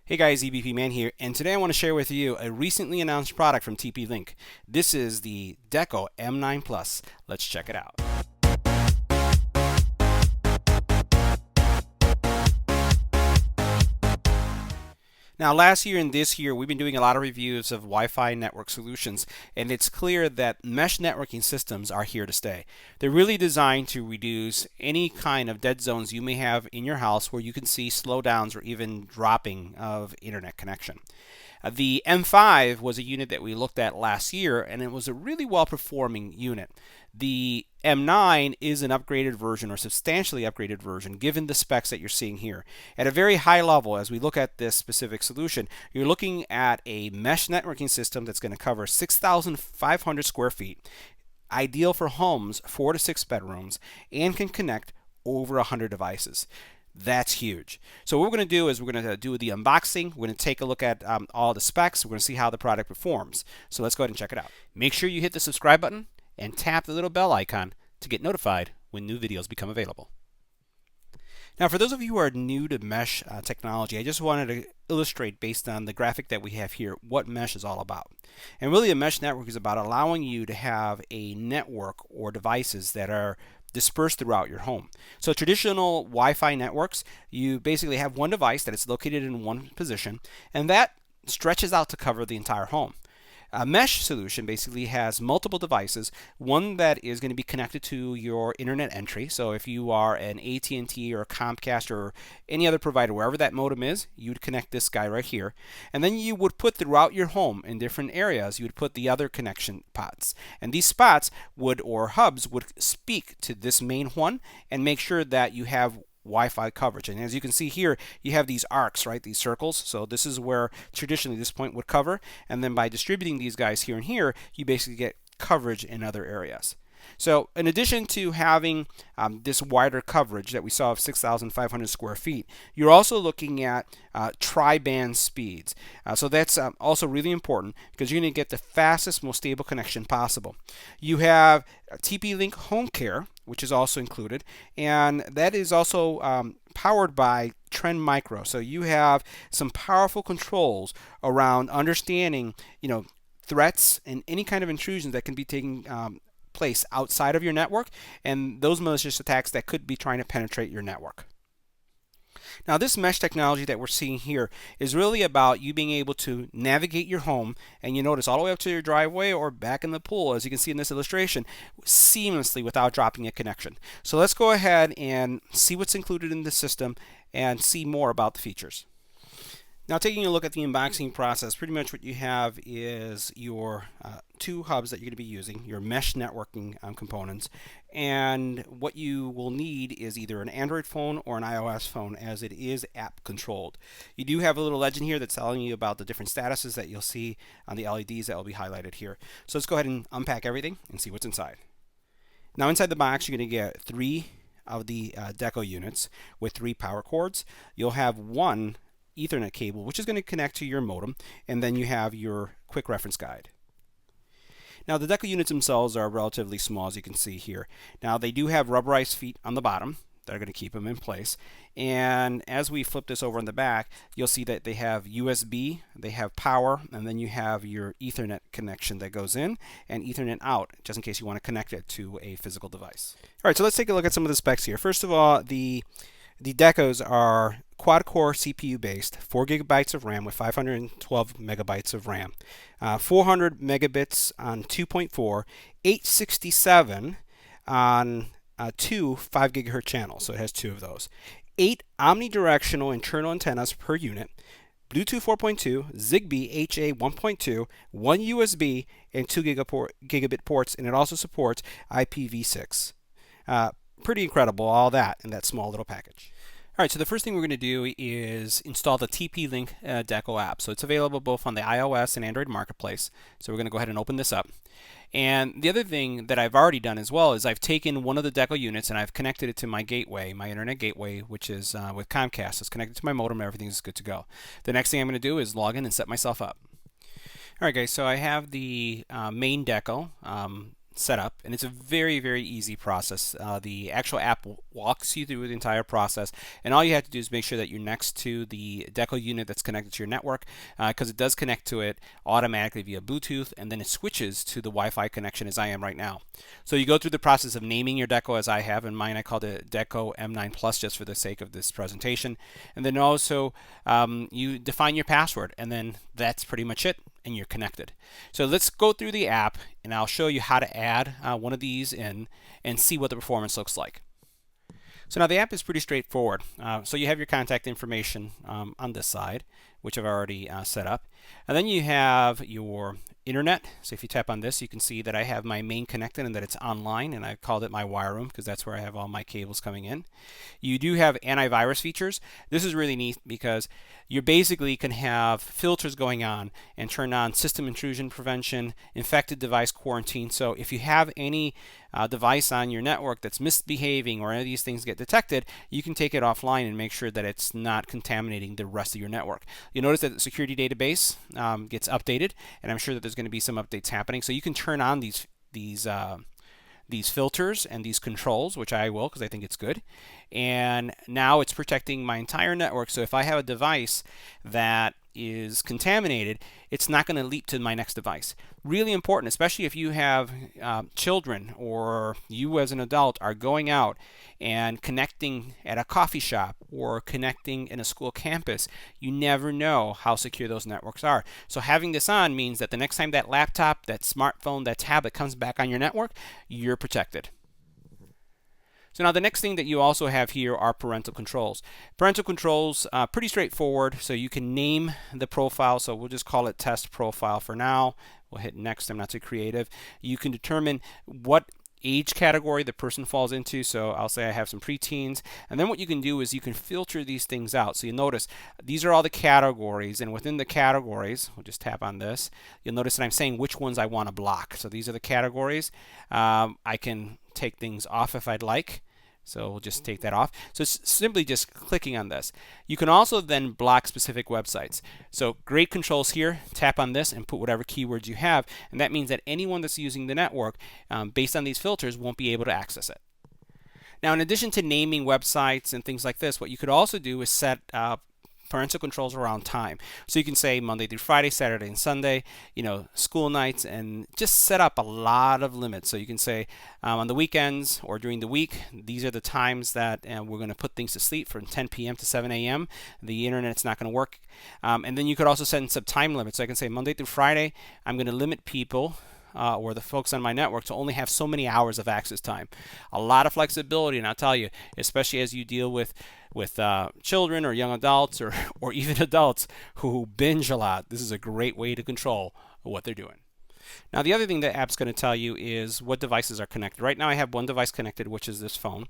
Hey guys, EBPMAN here, and today I want to share with you a recently announced product from tplink. This is the Deco M9 Plus. Let's check it out. Now, last year and this year, we've been doing a lot of reviews of Wi-Fi network solutions, and it's clear that mesh networking systems are here to stay. They're really designed to reduce any kind of dead zones you may have in your house where you can see slowdowns or even dropping of internet connection. The M5 was a unit that we looked at last year, and it was a really well-performing unit. The M9 is an upgraded version or substantially upgraded version given the specs that you're seeing here. At a very high level, as we look at this specific solution, you're looking at a mesh networking system that's going to cover 6,500 square feet, ideal for homes 4 to 6 bedrooms, and can connect over 100 devices. That's huge. So what we're going to do is we're going to do the unboxing. We're going to take a look at all the specs. We're going to see how the product performs. So let's go ahead and check it out. Make sure you hit the subscribe button and tap the little bell icon to get notified when new videos become available. Now, for those of you who are new to mesh technology, I just wanted to illustrate based on the graphic that we have here what mesh is all about. And really, a mesh network is about allowing you to have a network or devices that are dispersed throughout your home. So traditional Wi-Fi networks, you basically have one device that is located in one position, and that stretches out to cover the entire home. A mesh solution basically has multiple devices, one that is going to be connected to your internet entry. So if you are an AT&T or a Comcast or any other provider, wherever that modem is, you would connect this guy right here. And then you would put throughout your home in different areas, you would put the other connection pods. And these spots would, or hubs, would speak to this main one and make sure that you have Wi-Fi coverage. And as you can see here, you have these arcs, right? These circles. So this is where traditionally this point would cover. And then by distributing these guys here and here, you basically get coverage in other areas. So in addition to having this wider coverage that we saw of 6,500 square feet, you're also looking at tri-band speeds. So that's also really important because you're going to get the fastest, most stable connection possible. You have TP-Link Home Care, which is also included, and that is also powered by Trend Micro. So you have some powerful controls around understanding, threats and any kind of intrusions that can be taking place outside of your network, and those malicious attacks that could be trying to penetrate your network. Now, this mesh technology that we're seeing here is really about you being able to navigate your home, and you notice all the way up to your driveway or back in the pool, as you can see in this illustration, seamlessly without dropping a connection. So let's go ahead and see what's included in the system and see more about the features. Now, taking a look at the unboxing process, pretty much what you have is your two hubs that you're going to be using, your mesh networking components, and what you will need is either an Android phone or an iOS phone, as it is app controlled. You do have a little legend here that's telling you about the different statuses that you'll see on the LEDs that will be highlighted here. So let's go ahead and unpack everything and see what's inside. Now, inside the box, you're going to get 3 of the Deco units with 3 power cords. You'll have 1 Ethernet cable, which is going to connect to your modem, and then you have your quick reference guide. Now, the Deco units themselves are relatively small, as you can see here. Now, they do have rubberized feet on the bottom that are going to keep them in place. And as we flip this over on the back, you'll see that they have USB, they have power, and then you have your Ethernet connection that goes in and Ethernet out, just in case you want to connect it to a physical device. All right, so let's take a look at some of the specs here. First of all, the Decos are quad-core CPU based, 4 gigabytes of RAM with 512 megabytes of RAM, 400 megabits on 2.4, 867 on 2 5 gigahertz channels, so it has 2 of those, 8 omnidirectional internal antennas per unit, Bluetooth 4.2, Zigbee HA 1.2, 1 USB, and 2 gigabit ports, and it also supports IPv6. Pretty incredible, all that in that small little package. All right, so the first thing we're going to do is install the TP-Link Deco app. So it's available both on the iOS and Android marketplace. So we're going to go ahead and open this up. And the other thing that I've already done as well is I've taken one of the Deco units and I've connected it to my gateway, my internet gateway, which is with Comcast. It's connected to my modem, everything is good to go. The next thing I'm going to do is log in and set myself up. All right, guys, so I have the main Deco. set up, and it's a very, very easy process. The actual app walks you through the entire process, and all you have to do is make sure that you're next to the Deco unit that's connected to your network, because it does connect to it automatically via Bluetooth, and then it switches to the Wi-Fi connection as I am right now. So you go through the process of naming your Deco, as I have in mine. I called it Deco M9 Plus just for the sake of this presentation, and then also you define your password, and then that's pretty much it, and you're connected. So let's go through the app, and I'll show you how to add one of these in and see what the performance looks like. So now the app is pretty straightforward. So you have your contact information on this side, which I've already set up. And then you have your internet. So if you tap on this, you can see that I have my main connected and that it's online, and I've called it my wire room because that's where I have all my cables coming in. You do have antivirus features. This is really neat because you basically can have filters going on and turn on system intrusion prevention, infected device quarantine. So if you have any device on your network that's misbehaving or any of these things get detected, you can take it offline and make sure that it's not contaminating the rest of your network. You'll notice that the security database gets updated, and I'm sure that there's going to be some updates happening. So you can turn on these filters and these controls, which I will because I think it's good. And now it's protecting my entire network. So if I have a device that is contaminated, it's not going to leap to my next device. Really important, especially if you have children or you as an adult are going out and connecting at a coffee shop or connecting in a school campus. You never know how secure those networks are. So having this on means that the next time that laptop, that smartphone, that tablet comes back on your network, you're protected. So now the next thing that you also have here are parental controls. Parental controls, pretty straightforward. So you can name the profile. So we'll just call it test profile for now. We'll hit next. I'm not too creative. You can determine what age category the person falls into. So I'll say I have some preteens. And then what you can do is you can filter these things out. So you'll notice these are all the categories. And within the categories, we'll just tap on this. You'll notice that I'm saying which ones I want to block. So these are the categories. I can take things off if I'd like. So we'll just take that off. So it's simply just clicking on this. You can also then block specific websites. So great controls here. Tap on this and put whatever keywords you have. And that means that anyone that's using the network based on these filters won't be able to access it. Now, in addition to naming websites and things like this, what you could also do is set parental controls around time. So you can say Monday through Friday, Saturday and Sunday, school nights, and just set up a lot of limits. So you can say on the weekends or during the week, these are the times that we're going to put things to sleep from 10 p.m. to 7 a.m. The internet's not going to work. And then you could also set some time limits. So I can say Monday through Friday, I'm going to limit people or the folks on my network to only have so many hours of access time. A lot of flexibility, and I'll tell you, especially as you deal with children or young adults or even adults who binge a lot, this is a great way to control what they're doing. Now, the other thing that app's going to tell you is what devices are connected. Right now I have one device connected, which is this phone.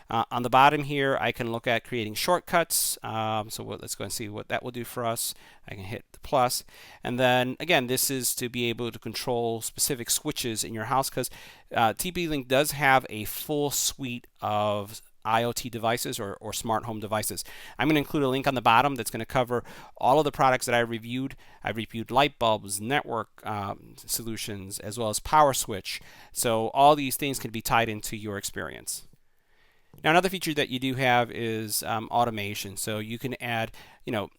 On the bottom here, I can look at creating shortcuts. So let's go and see what that will do for us. I can hit the plus. And then, again, this is to be able to control specific switches in your house because TP-Link does have a full suite of IoT devices or smart home devices. I'm going to include a link on the bottom that's going to cover all of the products that I reviewed. I reviewed light bulbs, network solutions, as well as power switch. So all these things can be tied into your experience. Now, another feature that you do have is automation. So you can add,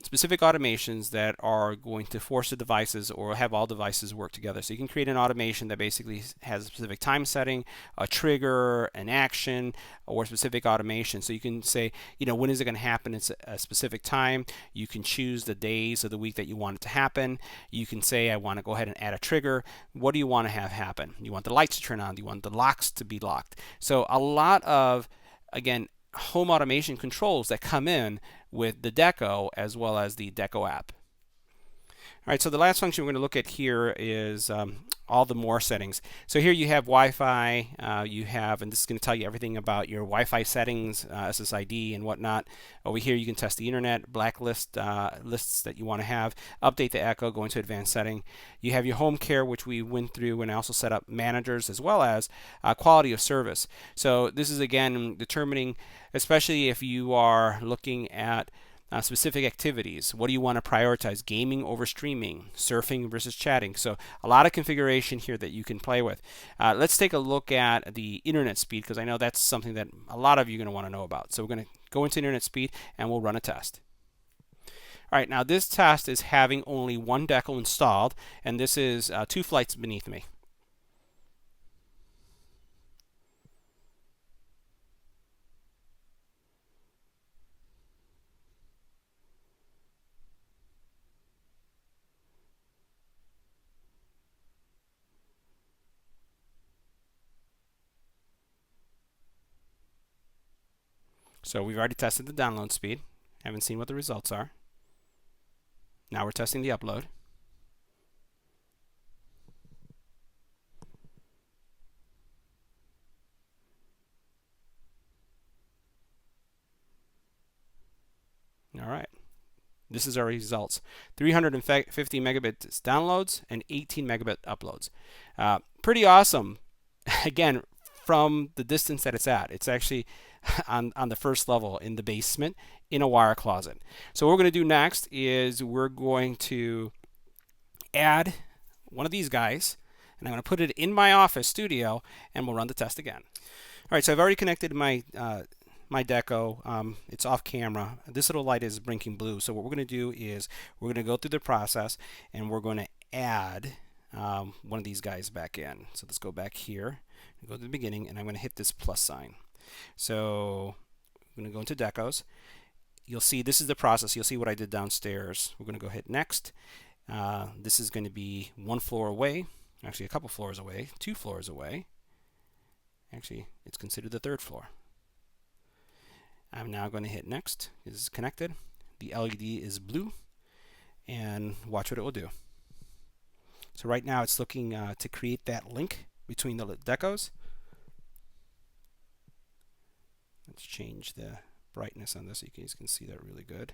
specific automations that are going to force the devices or have all devices work together. So you can create an automation that basically has a specific time setting, a trigger, an action, or specific automation. So you can say, when is it going to happen? It's a specific time. You can choose the days of the week that you want it to happen. You can say, I want to go ahead and add a trigger. What do you want to have happen? You want the lights to turn on? Do you want the locks to be locked? So a lot of, again, home automation controls that come in with the Deco as well as the Deco app. All right, so the last function we're going to look at here is all the more settings. So here you have Wi-Fi, and this is going to tell you everything about your Wi-Fi settings, SSID and whatnot. Over here you can test the internet, blacklist lists that you want to have, update the echo, go into advanced setting. You have your home care, which we went through, and also set up managers as well as quality of service. So this is again determining, especially if you are looking at specific activities. What do you want to prioritize? Gaming over streaming, surfing versus chatting. So a lot of configuration here that you can play with. Let's take a look at the internet speed, because I know that's something that a lot of you are going to want to know about. So we're going to go into internet speed and we'll run a test. All right, now this test is having only one Deco installed, and this is 2 flights beneath me. So we've already tested the download speed. Haven't seen what the results are. Now we're testing the upload. All right. This is our results. 350 megabits downloads and 18 megabit uploads. Pretty awesome. Again, from the distance that it's at. It's actually on the first level in the basement in a wire closet. So what we're going to do next is we're going to add one of these guys, and I'm going to put it in my office studio, and we'll run the test again. All right, so I've already connected my my Deco. It's off camera. This little light is blinking blue. So what we're going to do is we're going to go through the process, and we're going to add one of these guys back in. So let's go back here, go to the beginning, and I'm going to hit this plus sign. So I'm going to go into Decos. You'll see this is the process. You'll see what I did downstairs. We're going to go hit next. This is going to be 1 floor away, actually a couple floors away, 2 floors away. Actually, it's considered the 3rd floor. I'm now going to hit next. This is connected. The LED is blue, and watch what it will do. So right now it's looking to create that link between the Decos. Let's change the brightness on this so you guys can see that really good.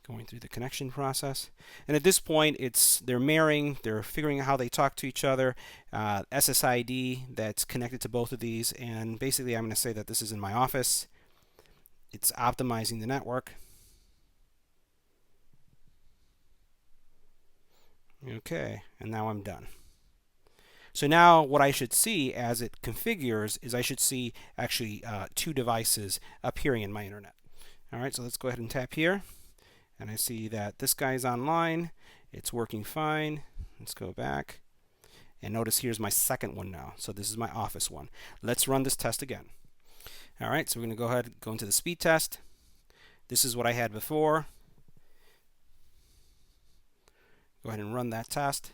Going through the connection process, and at this point they're marrying, they're figuring out how they talk to each other. SSID that's connected to both of these, and basically I'm going to say that this is in my office. It's optimizing the network. Okay, and now I'm done. So now what I should see as it configures is I should see actually 2 devices appearing in my internet. All right, so let's go ahead and tap here. And I see that this guy's online. It's working fine. Let's go back. And notice here's my second one now. So this is my office one. Let's run this test again. All right, so we're going to go ahead and go into the speed test. This is what I had before. Go ahead and run that test.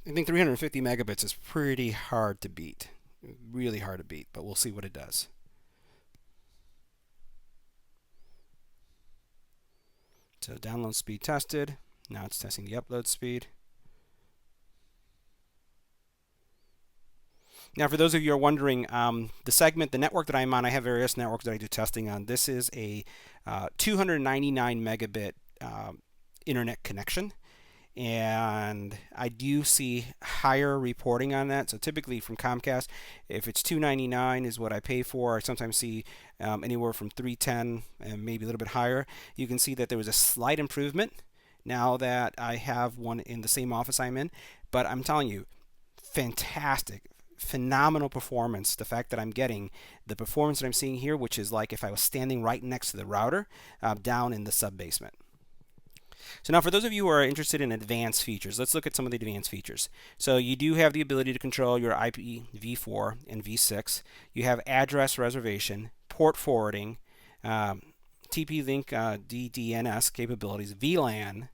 I think 350 megabits is pretty hard to beat. Really hard to beat, but we'll see what it does. So download speed tested. Now it's testing the upload speed. Now for those of you who are wondering, the network that I'm on, I have various networks that I do testing on. This is a 299 megabit internet connection. And I do see higher reporting on that. So typically from Comcast, if it's $299 is what I pay for, I sometimes see anywhere from $310 and maybe a little bit higher. You can see that there was a slight improvement now that I have one in the same office I'm in. But I'm telling you, fantastic, phenomenal performance. The fact that I'm getting the performance that I'm seeing here, which is like if I was standing right next to the router down in the sub-basement. So now for those of you who are interested in advanced features, let's look at some of the advanced features. So you do have the ability to control your IPv4 and v6. You have address reservation, port forwarding, TP-Link DDNS capabilities, VLAN,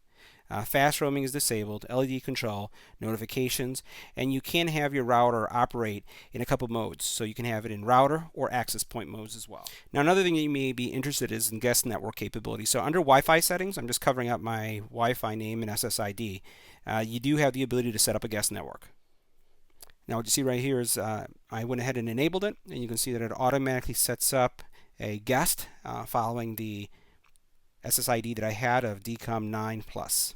fast roaming is disabled, LED control, notifications, and you can have your router operate in a couple modes. So you can have it in router or access point modes as well. Now another thing that you may be interested in is in guest network capability. So under Wi-Fi settings, I'm just covering up my Wi-Fi name and SSID. You do have the ability to set up a guest network. Now what you see right here is I went ahead and enabled it, and you can see that it automatically sets up a guest following the SSID that I had of Deco M9 Plus.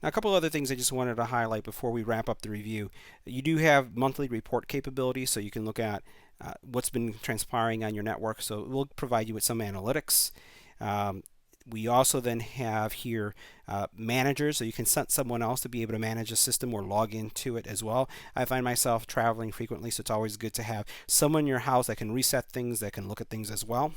Now, a couple other things I just wanted to highlight before we wrap up the review. You do have monthly report capability, so you can look at what's been transpiring on your network. So it will provide you with some analytics. We also then have here managers, so you can set someone else to be able to manage a system or log into it as well. I find myself traveling frequently, so it's always good to have someone in your house that can reset things, that can look at things as well.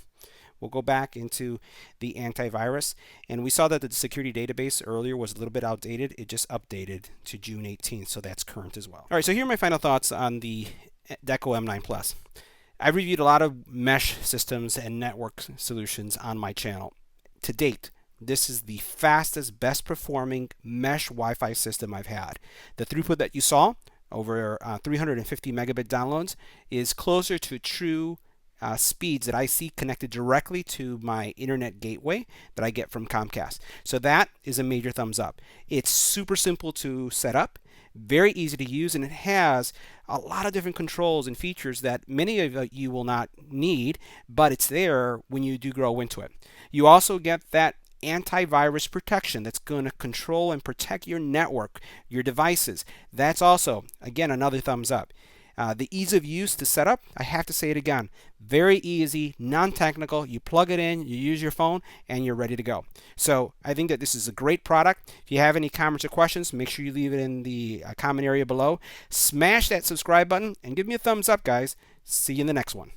We'll go back into the antivirus, and we saw that the security database earlier was a little bit outdated. It just updated to June 18th, so that's current as well. All right, so here are my final thoughts on the Deco M9 Plus. I've reviewed a lot of mesh systems and network solutions on my channel. To date, this is the fastest, best performing mesh Wi-Fi system I've had. The throughput that you saw, over 350 megabit downloads, is closer to true speeds that I see connected directly to my internet gateway that I get from Comcast. So that is a major thumbs up. It's super simple to set up, very easy to use, and it has a lot of different controls and features that many of you will not need, but it's there when you do grow into it. You also get that antivirus protection that's going to control and protect your network, your devices. That's also, again, another thumbs up. The ease of use to set up, I have to say it again, very easy, non-technical. You plug it in, you use your phone, and you're ready to go. So I think that this is a great product. If you have any comments or questions, make sure you leave it in the comment area below. Smash that subscribe button and give me a thumbs up, guys. See you in the next one.